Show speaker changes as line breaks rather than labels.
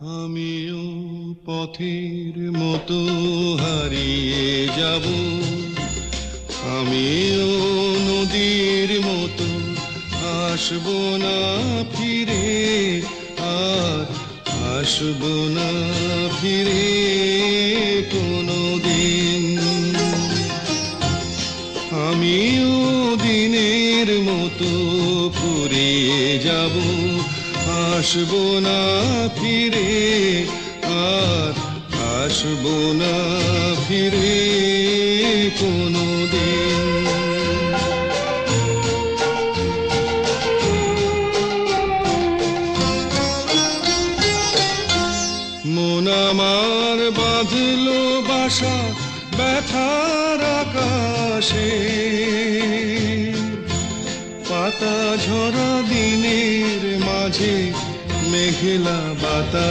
আমিও পথের মতো হারিয়ে যাব, আমিও নদীর মতো আসব না ফিরে, আর আসব না ফিরে কোনোদিন। আমিও দিনের মতো ফুরিয়ে যাব, আসব না ফিরে, আর আসব না ফিরে কোনোদিন। মন আমার বাঁধলো বাসা ব্যথার আকাশে, পাতা ঝরা দিনের মাঝে মেঘলা বাতাস।